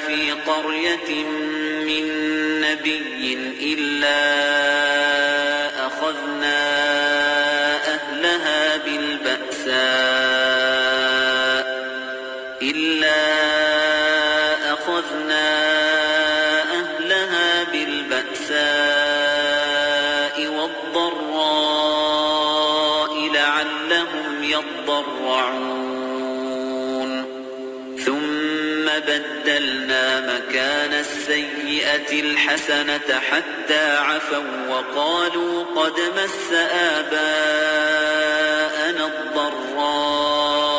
في قرية من نبي إلا أخذنا أهلها بالبأساء والضراء لعلهم يضرعون ثم بدلنا مكان السيئة الحسنة حتى عفوا وقالوا قد مس آباءنا الضراء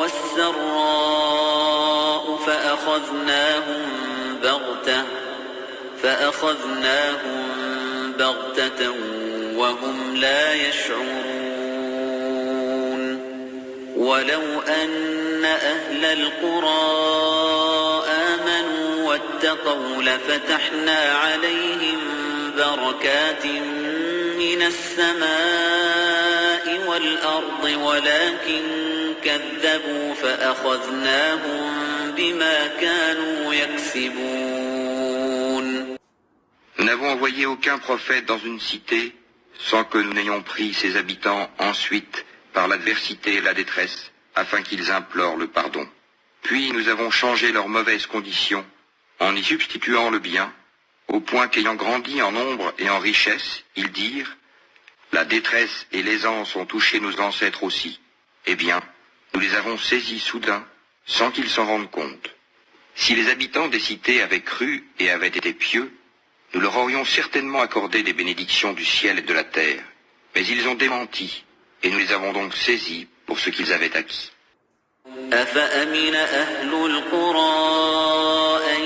والسراء فأخذناهم بغتة وهم لا يشعرون ولو أن أهل القرى آمنوا واتقوا لفتحنا عليهم بركات من السماء والأرض ولكن كذبوا فأخذناهم بما كانوا يكسبون. Nous n'avons envoyé aucun prophète dans une cité sans que nous n'ayons pris ses habitants ensuite par l'adversité et la détresse, afin qu'ils implorent le pardon. Puis nous avons changé leurs mauvaises conditions en y substituant le bien, au point qu'ayant grandi en nombre et en richesse, ils dirent « La détresse et l'aisance ont touché nos ancêtres aussi. Eh bien, nous les avons saisis soudain, sans qu'ils s'en rendent compte. Si les habitants des cités avaient cru et avaient été pieux, nous leur aurions certainement accordé des bénédictions du ciel et de la terre. Mais ils ont démenti, et nous les avons donc saisis pour ce qu'ils avaient acquis. أفأمن أهل القرى أن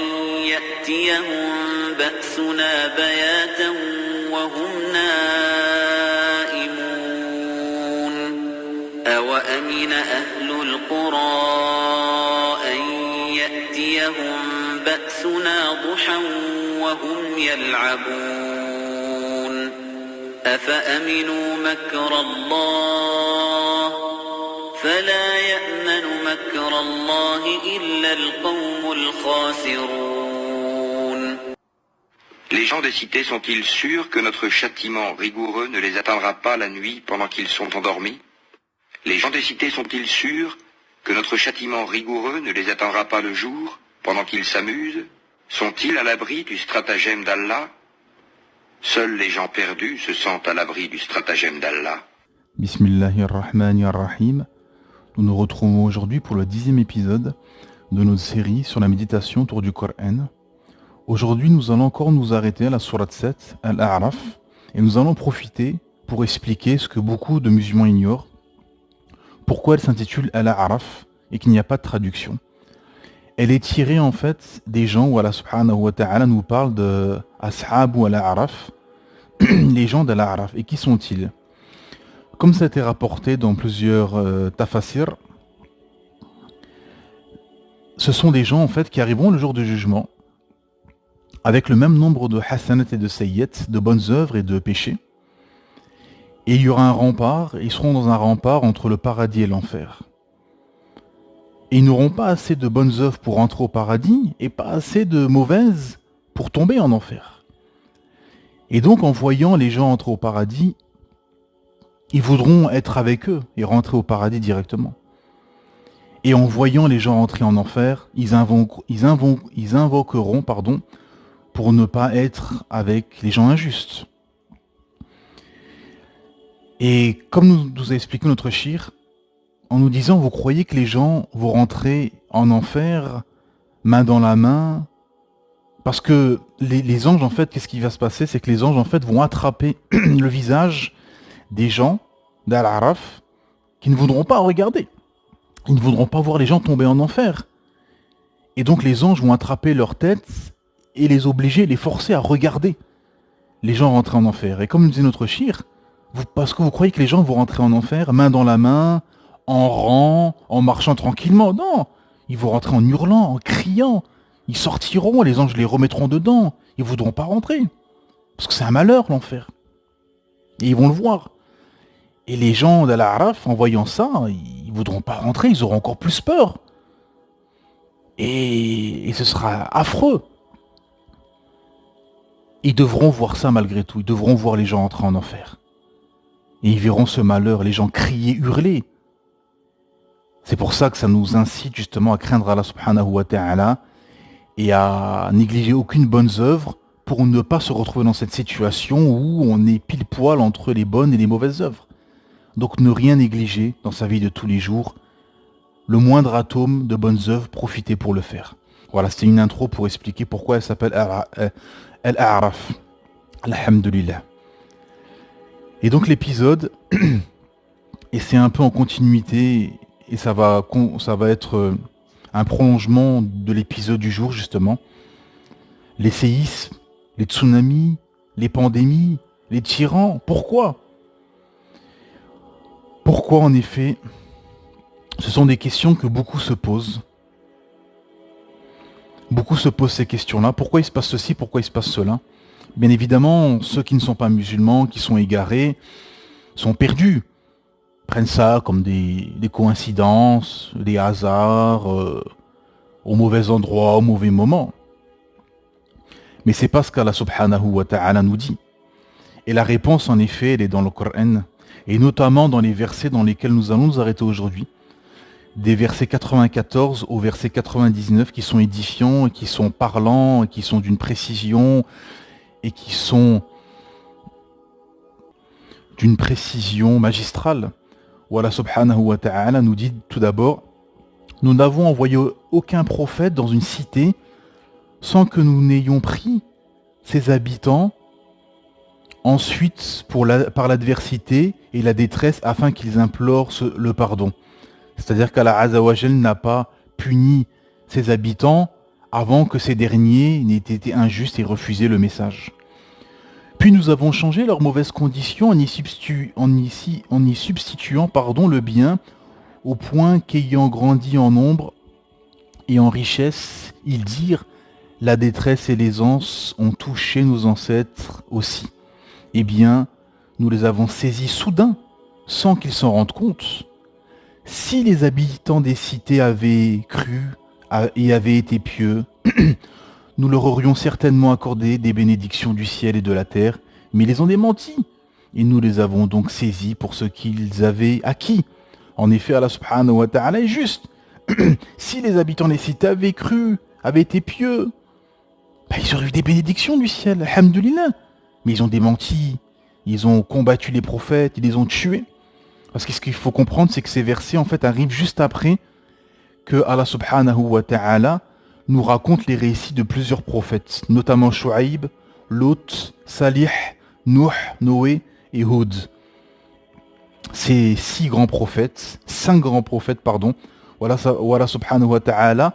يأتيهم بأسنا بياتا وهم نائمون أوأمن أهل القرى أن يأتيهم بأسنا ضحى وهم يلعبون أفأمنوا مكر الله فلا يأمن مكر الله إلا القوم الخاسرون. Les gens des cités sont-ils sûrs que notre châtiment rigoureux ne les atteindra pas la nuit pendant qu'ils sont endormis? Les gens des cités sont-ils sûrs que notre châtiment rigoureux ne les atteindra pas le jour pendant qu'ils s'amusent? Sont-ils à l'abri du stratagème d'Allah? Seuls les gens perdus se sentent à l'abri du stratagème d'Allah. Bismillahirrahmanirrahim. Nous nous retrouvons aujourd'hui pour le 10e épisode de notre série sur la méditation autour du Coran. Aujourd'hui, nous allons encore nous arrêter à la sourate 7, Al-A'raf, et nous allons profiter pour expliquer ce que beaucoup de musulmans ignorent, pourquoi elle s'intitule Al-A'raf et qu'il n'y a pas de traduction. Elle est tirée en fait des gens où Allah subhanahu wa ta'ala nous parle de Ashab ou Al-A'raf, les gens d'Al-A'raf. Et qui sont-ils? Comme ça a été rapporté dans plusieurs tafasir, ce sont des gens en fait qui arriveront le jour du jugement avec le même nombre de hasanat et de sayyat, de bonnes œuvres et de péchés. Et il y aura un rempart, ils seront dans un rempart entre le paradis et l'enfer. Et ils n'auront pas assez de bonnes œuvres pour entrer au paradis et pas assez de mauvaises pour tomber en enfer. Et donc en voyant les gens entrer au paradis, ils voudront être avec eux et rentrer au paradis directement. Et en voyant les gens rentrer en enfer, ils invoqueront pour ne pas être avec les gens injustes. Et comme nous a expliqué notre shir, en nous disant, vous croyez que les gens vont rentrer en enfer, main dans la main, parce que les anges, en fait, qu'est-ce qui va se passer? C'est que les anges, en fait, vont attraper le visage des gens d'Al-A'raf qui ne voudront pas regarder. Ils ne voudront pas voir les gens tomber en enfer. Et donc les anges vont attraper leur tête et les obliger, les forcer à regarder les gens rentrer en enfer. Et comme nous disait notre shir, parce que vous croyez que les gens vont rentrer en enfer, main dans la main, en rang, en marchant tranquillement. Non, ils vont rentrer en hurlant, en criant. Ils sortiront, les anges les remettront dedans. Ils ne voudront pas rentrer. Parce que c'est un malheur, l'enfer. Et ils vont le voir. Et les gens d'Al-A'raf, en voyant ça, ils ne voudront pas rentrer, ils auront encore plus peur. et ce sera affreux. Ils devront voir ça malgré tout, ils devront voir les gens entrer en enfer. Et ils verront ce malheur, les gens crier, hurler. C'est pour ça que ça nous incite justement à craindre Allah subhanahu wa ta'ala et à négliger aucune bonne œuvre pour ne pas se retrouver dans cette situation où on est pile poil entre les bonnes et les mauvaises œuvres. Donc ne rien négliger dans sa vie de tous les jours. Le moindre atome de bonnes œuvres, profitez pour le faire. Voilà, c'était une intro pour expliquer pourquoi elle s'appelle Al-A'raf. Alhamdulillah. Et donc l'épisode, et c'est un peu en continuité, et ça va être un prolongement de l'épisode du jour justement. Les séismes, les tsunamis, les pandémies, les tyrans, pourquoi ? Pourquoi en effet ? Ce sont des questions que beaucoup se posent. Beaucoup se posent ces questions-là. Pourquoi il se passe ceci ? Pourquoi il se passe cela ? Bien évidemment, ceux qui ne sont pas musulmans, qui sont égarés, sont perdus. Prennent ça comme des coïncidences, des hasards, au mauvais endroit, au mauvais moment. Mais c'est pas ce qu'Allah subhanahu wa ta'ala nous dit. Et la réponse, en effet, elle est dans le Coran, et notamment dans les versets dans lesquels nous allons nous arrêter aujourd'hui. Des versets 94 au verset 99 qui sont édifiants, et qui sont parlants, et qui sont d'une précision, et qui sont d'une précision magistrale. Où Allah subhanahu wa ta'ala nous dit tout d'abord: nous n'avons envoyé aucun prophète dans une cité sans que nous n'ayons pris ses habitants ensuite par l'adversité et la détresse afin qu'ils implorent le pardon. C'est-à-dire qu'Allah Azza wa Jal n'a pas puni ses habitants avant que ces derniers n'aient été injustes et refusé le message. Puis nous avons changé leurs mauvaises conditions en y substituant le bien, au point qu'ayant grandi en nombre et en richesse, ils dirent: la détresse et l'aisance ont touché nos ancêtres aussi. Eh bien, nous les avons saisis soudain, sans qu'ils s'en rendent compte. Si les habitants des cités avaient cru et avaient été pieux, nous leur aurions certainement accordé des bénédictions du ciel et de la terre, mais ils les ont démentis. Et nous les avons donc saisis pour ce qu'ils avaient acquis. En effet, Allah subhanahu wa ta'ala est juste. Si les habitants des cités avaient cru, avaient été pieux, ils auraient eu des bénédictions du ciel, alhamdulillah. Mais ils ont démenti, ils ont combattu les prophètes, ils les ont tués. Parce que ce qu'il faut comprendre, c'est que ces versets en fait arrivent juste après que Allah subhanahu wa ta'ala nous raconte les récits de plusieurs prophètes, notamment Shu'aib, Lot, Salih, Nuh, Noé et Hud. Ces 5 grands prophètes, Allah subhanahu wa ta'ala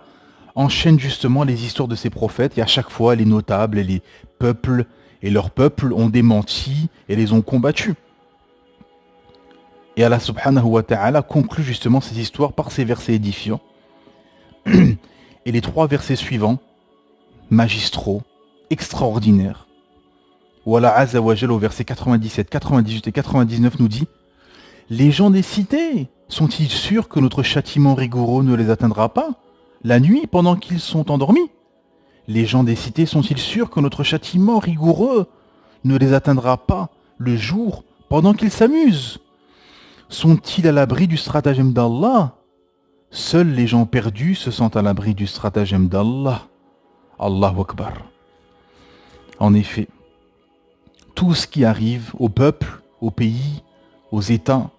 enchaîne justement les histoires de ces prophètes, et à chaque fois les notables et les peuples et leurs peuples ont démenti et les ont combattus. Et Allah subhanahu wa ta'ala conclut justement ces histoires par ces versets édifiants. Et les 3 versets suivants, magistraux, extraordinaires, où Allah Azza wa Jal au verset 97, 98 et 99 nous dit: les gens des cités sont-ils sûrs que notre châtiment rigoureux ne les atteindra pas la nuit pendant qu'ils sont endormis? Les gens des cités sont-ils sûrs que notre châtiment rigoureux ne les atteindra pas le jour pendant qu'ils s'amusent? Sont-ils à l'abri du stratagème d'Allah? Seuls les gens perdus se sentent à l'abri du stratagème d'Allah. Allahu Akbar. En effet, tout ce qui arrive au peuple, au pays, aux États,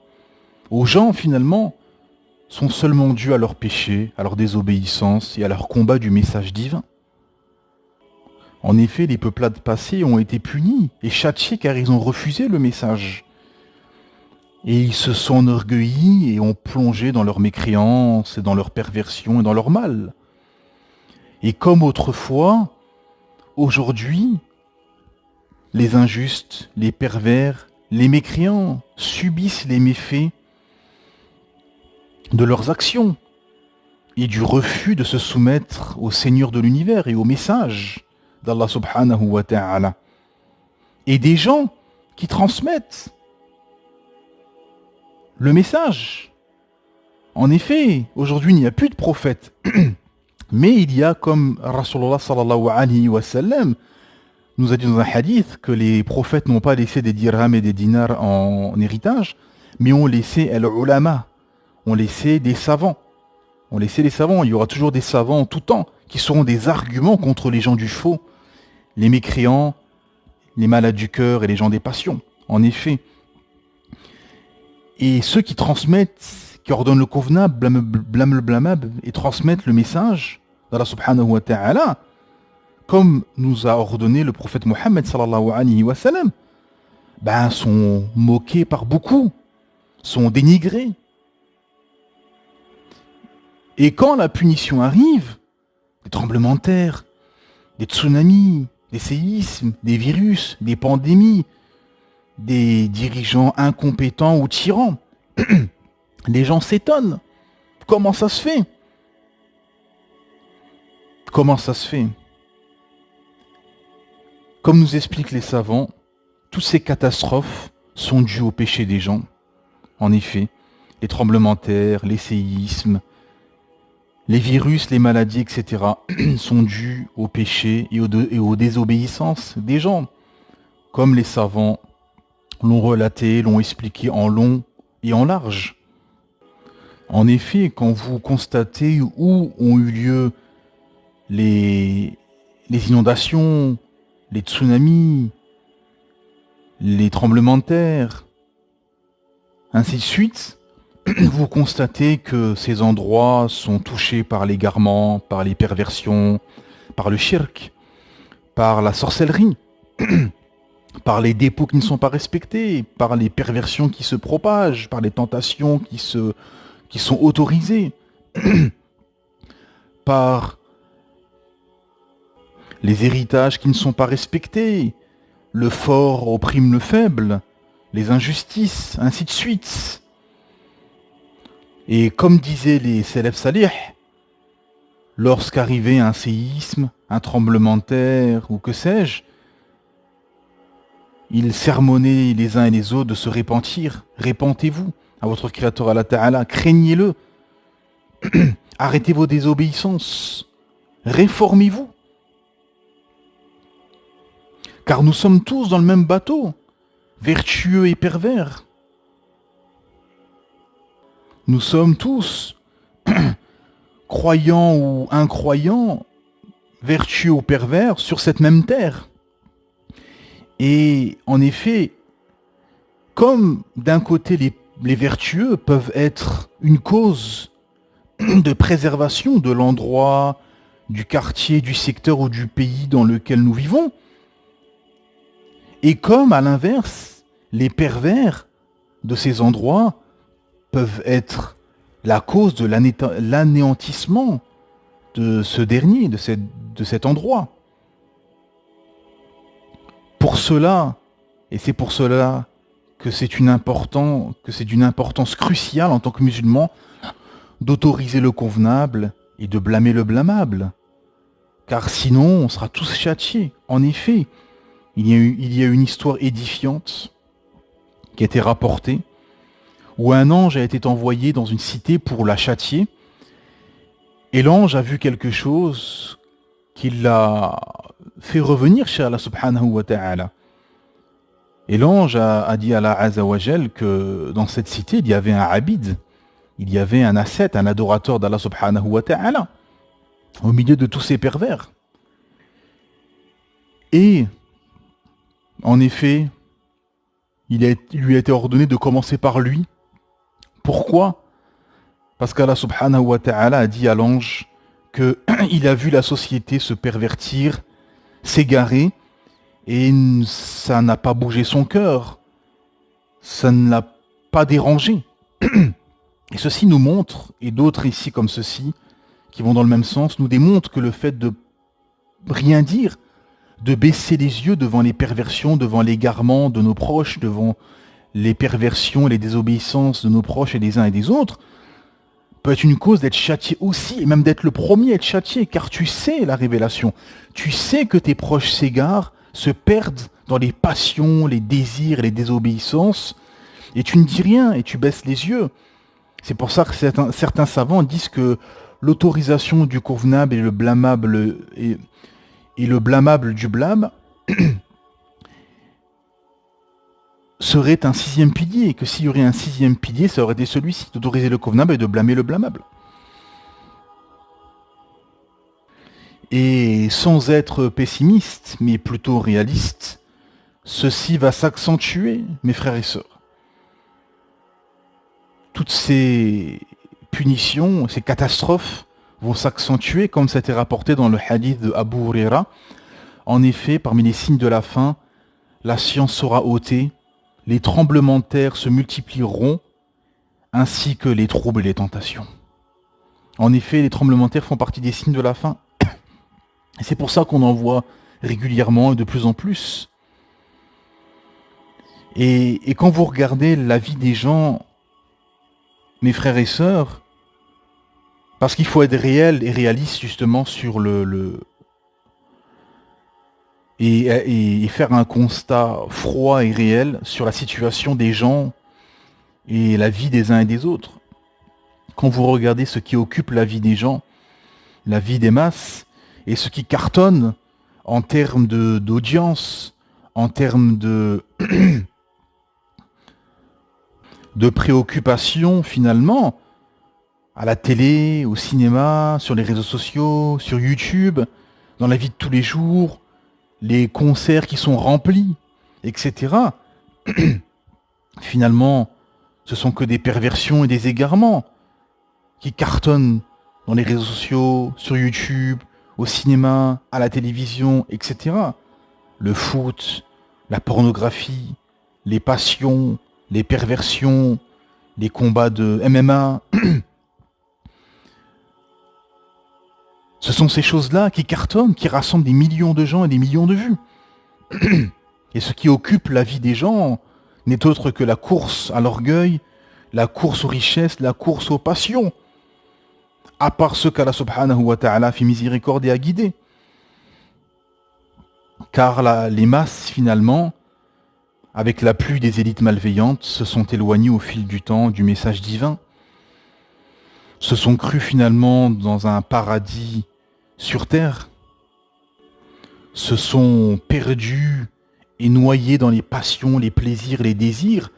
aux gens finalement, sont seulement dus à leur péché, à leur désobéissance et à leur combat du message divin. En effet, les peuplades passées ont été punis et châtiés car ils ont refusé le message. Et ils se sont enorgueillis et ont plongé dans leur mécréance et dans leur perversion et dans leur mal. Et comme autrefois, aujourd'hui, les injustes, les pervers, les mécréants subissent les méfaits de leurs actions et du refus de se soumettre au Seigneur de l'univers et au message d'Allah subhanahu wa ta'ala. Et des gens qui transmettent le message. En effet, aujourd'hui, il n'y a plus de prophètes. Mais il y a, comme Rasulullah sallallahu alayhi wa sallam nous a dit dans un hadith, que les prophètes n'ont pas laissé des dirhams et des dinars en héritage, mais ont laissé al-ulama, ont laissé des savants. On laissait les savants, il y aura toujours des savants en tout temps, qui seront des arguments contre les gens du faux, les mécréants, les malades du cœur et les gens des passions, en effet. Et ceux qui transmettent, qui ordonnent le convenable, blâment le blâmable, et transmettent le message d'Allah subhanahu wa ta'ala, comme nous a ordonné le prophète Mohammed sallallahu alayhi wa sallam, sont moqués par beaucoup, sont dénigrés. Et quand la punition arrive, des tremblements de terre, des tsunamis, des séismes, des virus, des pandémies, des dirigeants incompétents ou tyrans, les gens s'étonnent. Comment ça se fait? Comment ça se fait? Comme nous expliquent les savants, toutes ces catastrophes sont dues au péché des gens. En effet, les tremblements de terre, les séismes, les virus, les maladies, etc. sont dus au péché et aux désobéissances des gens. Comme les savants l'ont relaté, l'ont expliqué en long et en large. En effet, quand vous constatez où ont eu lieu les inondations, les tsunamis, les tremblements de terre, ainsi de suite, vous constatez que ces endroits sont touchés par l'égarement, par les perversions, par le shirk, par la sorcellerie, par les dépôts qui ne sont pas respectés, par les perversions qui se propagent, par les tentations qui sont autorisées, par les héritages qui ne sont pas respectés, le fort opprime le faible, les injustices, ainsi de suite. Et comme disaient les Salaf Salih, lorsqu'arrivait un séisme, un tremblement de terre ou que sais-je, ils sermonnaient les uns et les autres de se repentir. Repentez-vous à votre Créateur Allah Ta'ala, craignez-le. Arrêtez vos désobéissances. Réformez-vous. Car nous sommes tous dans le même bateau, vertueux et pervers. Nous sommes tous, croyants ou incroyants, vertueux ou pervers, sur cette même terre. Et en effet, comme d'un côté les vertueux peuvent être une cause de préservation de l'endroit, du quartier, du secteur ou du pays dans lequel nous vivons, et comme à l'inverse, les pervers de ces endroits peuvent être la cause de l'anéantissement de ce dernier, de cet endroit. Pour cela, et c'est pour cela que c'est d'une importance cruciale en tant que musulman, d'autoriser le convenable et de blâmer le blâmable. Car sinon, on sera tous châtiés. En effet, il y a une histoire édifiante qui a été rapportée, où un ange a été envoyé dans une cité pour la châtier, et l'ange a vu quelque chose qui l'a fait revenir chez Allah subhanahu wa ta'ala. Et l'ange a dit à Allah azza wa jal que dans cette cité, il y avait un abid, il y avait un ascète, un adorateur d'Allah subhanahu wa ta'ala, au milieu de tous ces pervers. Et, en effet, il lui a été ordonné de commencer par lui. Pourquoi? Parce qu'Allah subhanahu wa ta'ala a dit à l'ange qu'il a vu la société se pervertir, s'égarer, et ça n'a pas bougé son cœur. Ça ne l'a pas dérangé. Et ceci nous montre, et d'autres ici comme ceci, qui vont dans le même sens, nous démontrent que le fait de rien dire, de baisser les yeux devant les perversions, devant l'égarement de nos proches, devant les perversions et les désobéissances de nos proches et des uns et des autres, peut être une cause d'être châtié aussi, et même d'être le premier à être châtié, car tu sais la révélation. Tu sais que tes proches s'égarent, se perdent dans les passions, les désirs et les désobéissances, et tu ne dis rien, et tu baisses les yeux. C'est pour ça que certains savants disent que l'autorisation du convenable et le blâmable et le blâmable du blâme serait un sixième pilier, et que s'il y aurait un sixième pilier, ça aurait été celui-ci, d'autoriser le convenable et de blâmer le blâmable. Et sans être pessimiste, mais plutôt réaliste, ceci va s'accentuer, mes frères et sœurs. Toutes ces punitions, ces catastrophes vont s'accentuer, comme ça a été rapporté dans le hadith de Abu Huraira. En effet, parmi les signes de la fin, la science sera ôtée, les tremblements de terre se multiplieront, ainsi que les troubles et les tentations. En effet, les tremblements de terre font partie des signes de la fin. Et c'est pour ça qu'on en voit régulièrement et de plus en plus. Et quand vous regardez la vie des gens, mes frères et sœurs, parce qu'il faut être réel et réaliste justement sur et faire un constat froid et réel sur la situation des gens et la vie des uns et des autres. Quand vous regardez ce qui occupe la vie des gens, la vie des masses, et ce qui cartonne en termes d'audience, en termes de préoccupation finalement, à la télé, au cinéma, sur les réseaux sociaux, sur YouTube, dans la vie de tous les jours, les concerts qui sont remplis, etc. Finalement, ce sont que des perversions et des égarements qui cartonnent dans les réseaux sociaux, sur YouTube, au cinéma, à la télévision, etc. Le foot, la pornographie, les passions, les perversions, les combats de MMA. Ce sont ces choses-là qui cartonnent, qui rassemblent des millions de gens et des millions de vues. Et ce qui occupe la vie des gens n'est autre que la course à l'orgueil, la course aux richesses, la course aux passions. À part ceux qu'Allah subhanahu wa ta'ala fait miséricorde et a guidé. Car les masses, finalement, avec la pluie des élites malveillantes, se sont éloignées au fil du temps du message divin, se sont crus finalement dans un paradis sur terre, se sont perdus et noyés dans les passions, les plaisirs, les désirs,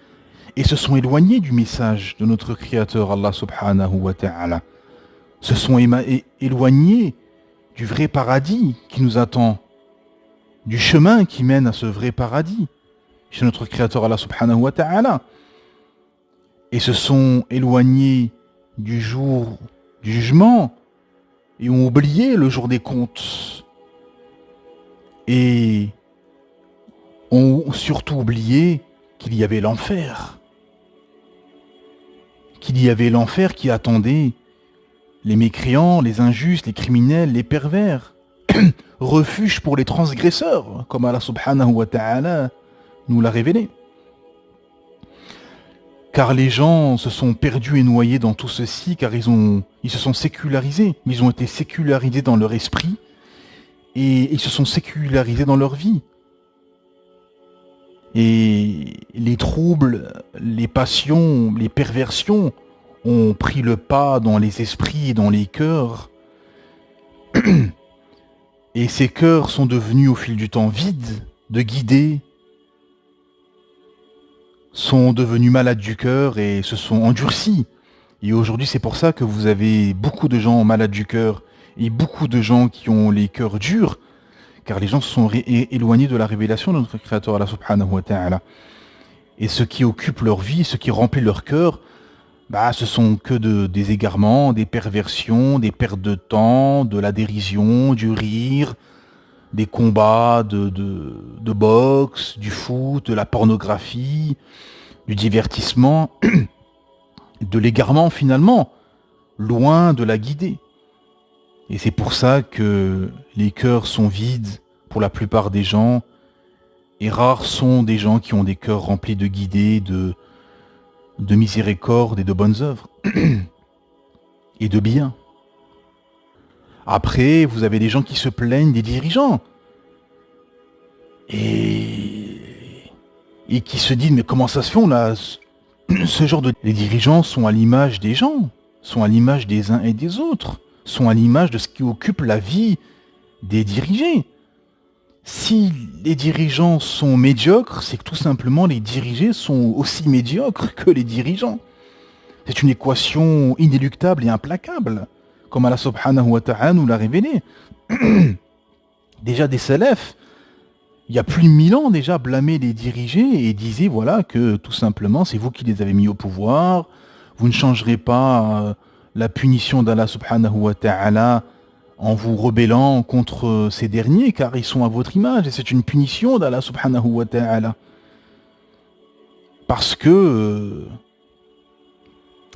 et se sont éloignés du message de notre Créateur Allah subhanahu wa ta'ala, se sont éloignés du vrai paradis qui nous attend, du chemin qui mène à ce vrai paradis chez notre Créateur Allah subhanahu wa ta'ala, et se sont éloignés du jour du jugement et ont oublié le jour des comptes et ont surtout oublié qu'il y avait l'enfer, qui attendait les mécréants, les injustes, les criminels, les pervers, refuge pour les transgresseurs, comme Allah subhanahu wa ta'ala nous l'a révélé. Car les gens se sont perdus et noyés dans tout ceci, car ils se sont sécularisés. Ils ont été sécularisés dans leur esprit et ils se sont sécularisés dans leur vie. Et les troubles, les passions, les perversions ont pris le pas dans les esprits et dans les cœurs. Et ces cœurs sont devenus au fil du temps vides de guider, sont devenus malades du cœur et se sont endurcis. Et aujourd'hui, c'est pour ça que vous avez beaucoup de gens malades du cœur et beaucoup de gens qui ont les cœurs durs, car les gens se sont éloignés de la révélation de notre Créateur Allah subhanahu wa ta'ala. Et ce qui occupe leur vie, ce qui remplit leur cœur, ce sont que des égarements, des perversions, des pertes de temps, de la dérision, du rire, des combats de boxe, du foot, de la pornographie, du divertissement, de l'égarement finalement, loin de la guider. Et c'est pour ça que les cœurs sont vides pour la plupart des gens, et rares sont des gens qui ont des cœurs remplis de guidée, de miséricorde et de bonnes œuvres, et de bien. Après, vous avez des gens qui se plaignent des dirigeants. Et qui se disent, mais comment ça se fait, ce genre de... Les dirigeants sont à l'image des gens, sont à l'image des uns et des autres. sont à l'image de ce qui occupe la vie des dirigés. Si les dirigeants sont médiocres, c'est que tout simplement les dirigés sont aussi médiocres que les dirigeants. C'est une équation inéluctable et implacable, comme Allah subhanahu wa ta'ala nous l'a révélé. Déjà des salafs, il y a plus de 1000 ans déjà, blâmaient les dirigés et disaient voilà que tout simplement c'est vous qui les avez mis au pouvoir, vous ne changerez pas la punition d'Allah subhanahu wa ta'ala en vous rebellant contre ces derniers, car ils sont à votre image, et c'est une punition d'Allah subhanahu wa ta'ala. Parce que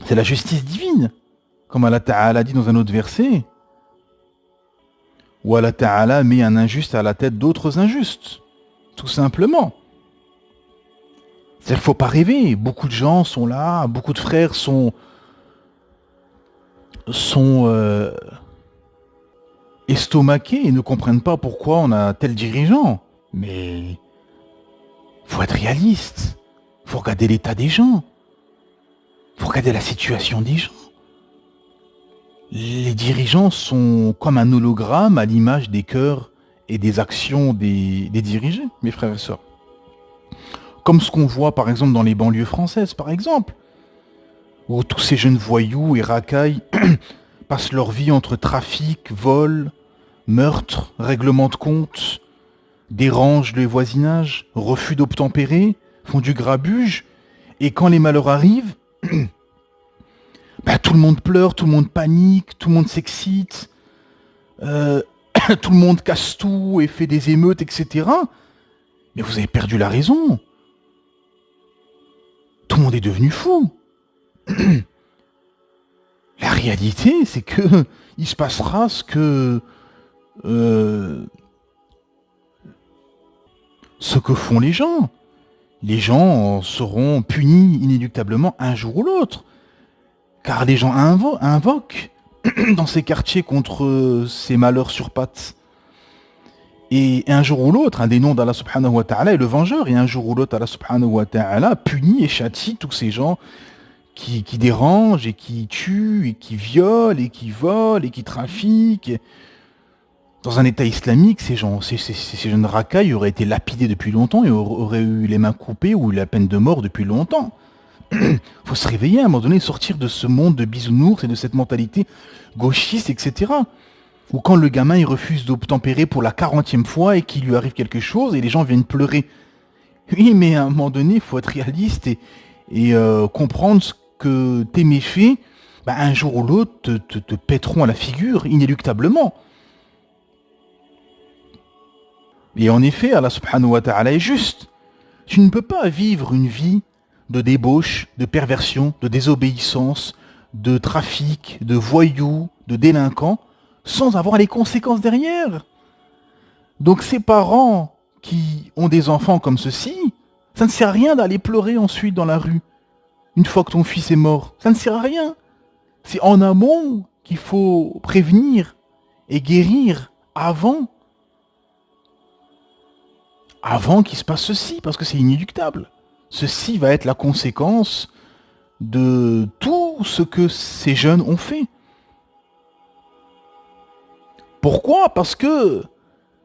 c'est la justice divine, comme Allah ta'ala dit dans un autre verset, où Allah ta'ala met un injuste à la tête d'autres injustes, tout simplement. C'est-à-dire qu'il ne faut pas rêver, beaucoup de gens sont là, beaucoup de frères sont estomaqués et ne comprennent pas pourquoi on a tel dirigeant. Mais faut être réaliste. Faut regarder l'état des gens. Faut regarder la situation des gens. Les dirigeants sont comme un hologramme à l'image des cœurs et des actions des dirigés, mes frères et sœurs. Comme ce qu'on voit par exemple dans les banlieues françaises, par exemple, où tous ces jeunes voyous et racailles passent leur vie entre trafic, vol, meurtre, règlement de compte, dérangent le voisinage, refus d'obtempérer, font du grabuge, et quand les malheurs arrivent, tout le monde pleure, tout le monde panique, tout le monde s'excite, tout le monde casse tout et fait des émeutes, etc. Mais vous avez perdu la raison. Tout le monde est devenu fou. La réalité, c'est que il se passera ce que font les gens. Les gens seront punis inéluctablement un jour ou l'autre. Car les gens invoquent dans ces quartiers contre ces malheurs sur pattes. Et un jour ou l'autre, un des noms d'Allah subhanahu wa ta'ala est le vengeur. Et un jour ou l'autre, Allah subhanahu wa ta'ala punit et châtie tous ces gens qui dérangent et qui tuent et qui violent et qui volent et qui trafiquent. Dans un état islamique, ces jeunes racailles auraient été lapidés depuis longtemps et auraient eu les mains coupées ou eu la peine de mort depuis longtemps. Faut se réveiller à un moment donné, sortir de ce monde de bisounours et de cette mentalité gauchiste, etc. Ou quand le gamin il refuse d'obtempérer pour la 40e fois et qu'il lui arrive quelque chose et les gens viennent pleurer. Oui, mais à un moment donné, il faut être réaliste et comprendre que tes méfaits, un jour ou l'autre, te pèteront à la figure, inéluctablement. Et en effet, Allah subhanahu wa ta'ala est juste. Tu ne peux pas vivre une vie de débauche, de perversion, de désobéissance, de trafic, de voyous, de délinquants, sans avoir les conséquences derrière. Donc ces parents qui ont des enfants comme ceci, ça ne sert à rien d'aller pleurer ensuite dans la rue, une fois que ton fils est mort. Ça ne sert à rien. C'est en amont qu'il faut prévenir et guérir avant qu'il se passe ceci, parce que c'est inéluctable. Ceci va être la conséquence de tout ce que ces jeunes ont fait. Pourquoi ? Parce que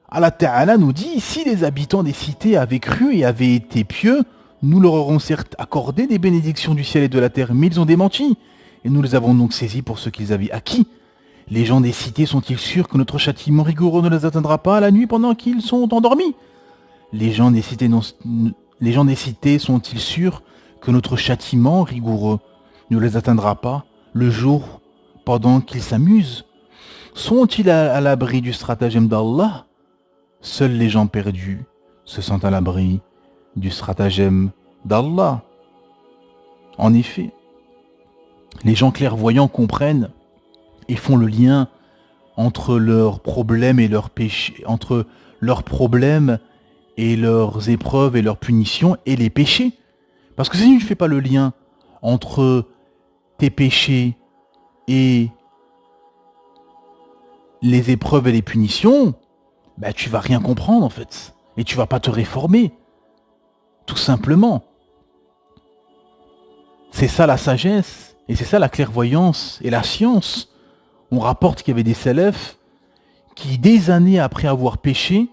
Allah Ta'ala nous dit, si les habitants des cités avaient cru et avaient été pieux, nous leur aurons certes accordé des bénédictions du ciel et de la terre, mais ils ont démenti. Et nous les avons donc saisis pour ce qu'ils avaient acquis. Les gens des cités sont-ils sûrs que notre châtiment rigoureux ne les atteindra pas la nuit pendant qu'ils sont endormis ? Les gens des cités sont-ils sûrs que notre châtiment rigoureux ne les atteindra pas le jour pendant qu'ils s'amusent ? Sont-ils à l'abri du stratagème d'Allah ? Seuls les gens perdus se sentent à l'abri du stratagème d'Allah. En effet, les gens clairvoyants comprennent et font le lien entre leurs problèmes et leurs péchés, entre leurs problèmes et leurs épreuves et leurs punitions et les péchés. Parce que si tu ne fais pas le lien entre tes péchés et les épreuves et les punitions, tu vas rien comprendre en fait. Et tu vas pas te réformer. Tout simplement. C'est ça la sagesse. Et c'est ça la clairvoyance et la science. On rapporte qu'il y avait des salafs qui, des années après avoir péché,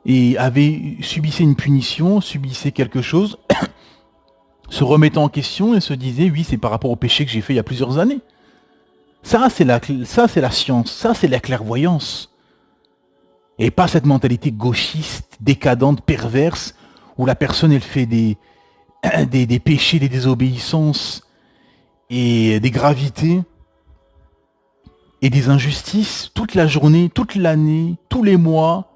et subissaient une punition, subissaient quelque chose, se remettaient en question et se disaient, oui, c'est par rapport au péché que j'ai fait il y a plusieurs années. Ça, c'est la science, ça, c'est la clairvoyance. Et pas cette mentalité gauchiste, décadente, perverse, où la personne, elle fait des péchés, des désobéissances, et des gravités, et des injustices, toute la journée, toute l'année, tous les mois,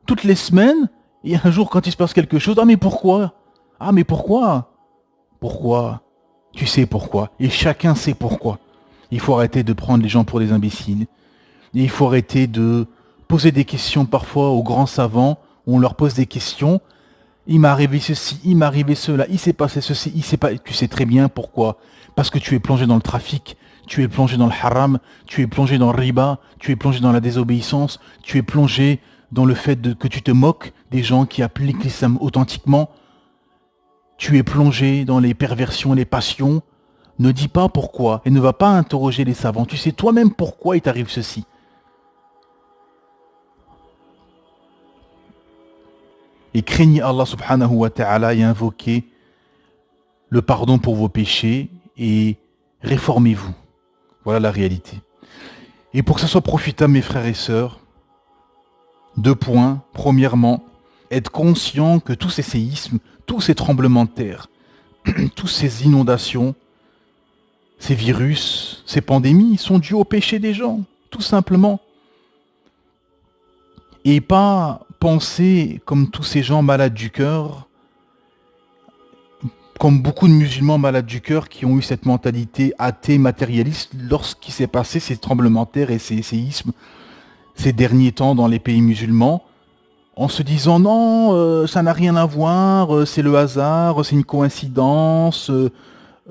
toutes les semaines, et un jour, quand il se passe quelque chose, ah mais pourquoi? Ah mais pourquoi? Pourquoi? Tu sais pourquoi. Et chacun sait pourquoi. Il faut arrêter de prendre les gens pour des imbéciles. Et il faut arrêter de poser des questions parfois aux grands savants, où on leur pose des questions. Il m'est arrivé ceci, il m'est arrivé cela, il s'est passé ceci, il s'est pas... Tu sais très bien pourquoi. Parce que tu es plongé dans le trafic, tu es plongé dans le haram, tu es plongé dans le riba, tu es plongé dans la désobéissance, tu es plongé dans le fait que tu te moques des gens qui appliquent l'islam authentiquement. Tu es plongé dans les perversions et les passions. Ne dis pas pourquoi et ne va pas interroger les savants. Tu sais toi-même pourquoi il t'arrive ceci. Et craignez Allah subhanahu wa ta'ala et invoquez le pardon pour vos péchés et réformez-vous. Voilà la réalité. Et pour que ça soit profitable, mes frères et sœurs, 2 points. Premièrement, être conscient que tous ces séismes, tous ces tremblements de terre, toutes ces inondations, ces virus, ces pandémies sont dus au péché des gens, tout simplement. Et pas penser comme tous ces gens malades du cœur, comme beaucoup de musulmans malades du cœur qui ont eu cette mentalité athée, matérialiste, lorsqu'il s'est passé ces tremblements de terre et ces séismes ces derniers temps dans les pays musulmans, en se disant non, ça n'a rien à voir, c'est le hasard, c'est une coïncidence,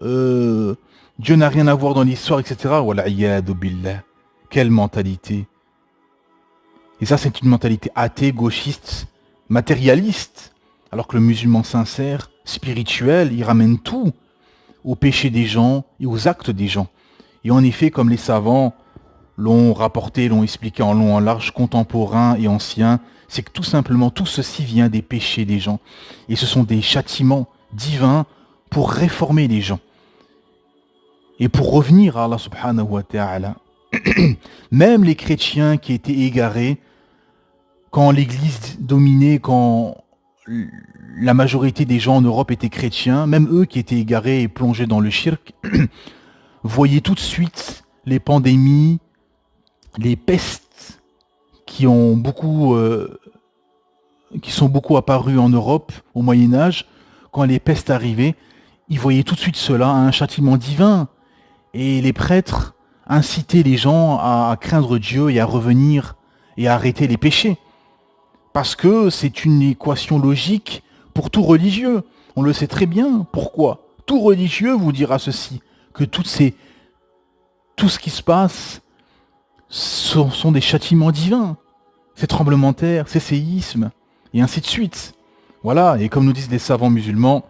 Dieu n'a rien à voir dans l'histoire, etc. Wala'iyadu billah. Quelle mentalité. Et ça, c'est une mentalité athée, gauchiste, matérialiste. Alors que le musulman sincère, spirituel, il ramène tout au péché des gens et aux actes des gens. Et en effet, comme les savants l'ont rapporté, l'ont expliqué en long, en large, contemporains et anciens, c'est que tout simplement, tout ceci vient des péchés des gens. Et ce sont des châtiments divins pour réformer les gens. Et pour revenir à Allah subhanahu wa ta'ala. Même les chrétiens qui étaient égarés, quand l'église dominait, quand la majorité des gens en Europe étaient chrétiens, même eux qui étaient égarés et plongés dans le shirk, voyaient tout de suite les pandémies, les pestes qui sont beaucoup apparues en Europe au Moyen-Âge. Quand les pestes arrivaient, ils voyaient tout de suite cela, un châtiment divin. Et les prêtres incitaient les gens à craindre Dieu et à revenir et à arrêter les péchés. Parce que c'est une équation logique pour tout religieux. On le sait très bien. Pourquoi? Tout religieux vous dira ceci, que tout ce qui se passe sont des châtiments divins. Ces tremblements de terre, ces séismes, et ainsi de suite. Voilà, et comme nous disent les savants musulmans,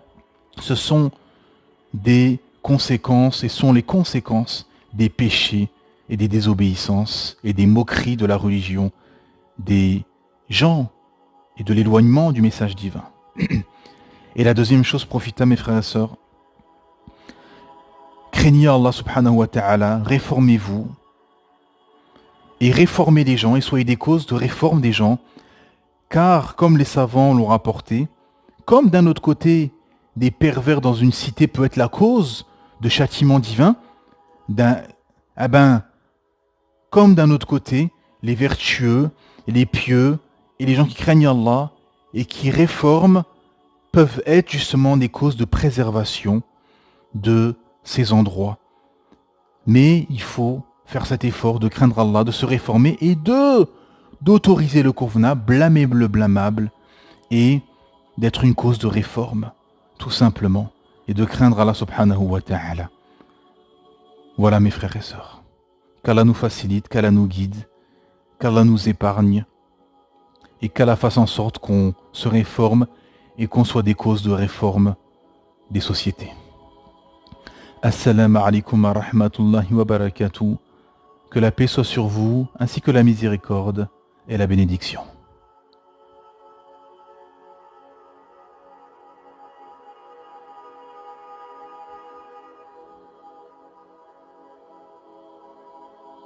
ce sont des conséquences et sont les conséquences des péchés et des désobéissances et des moqueries de la religion des gens et de l'éloignement du message divin. Et la deuxième chose profitable, mes frères et sœurs, craignez Allah subhanahu wa ta'ala, réformez-vous et réformez les gens et soyez des causes de réforme des gens, car comme les savants l'ont rapporté, comme d'un autre côté des pervers dans une cité peut être la cause de châtiments divins, comme d'un autre côté, les vertueux, les pieux et les gens qui craignent Allah et qui réforment peuvent être justement des causes de préservation de ces endroits. Mais il faut faire cet effort de craindre Allah, de se réformer et d'autoriser le convenable, blâmer le blâmable et d'être une cause de réforme, tout simplement, et de craindre Allah subhanahu wa ta'ala. Voilà mes frères et sœurs. Qu'Allah nous facilite, qu'Allah nous guide, qu'Allah nous épargne et qu'Allah fasse en sorte qu'on se réforme et qu'on soit des causes de réforme des sociétés. Assalamu alaikum wa rahmatullahi wa barakatuh. Que la paix soit sur vous, ainsi que la miséricorde et la bénédiction.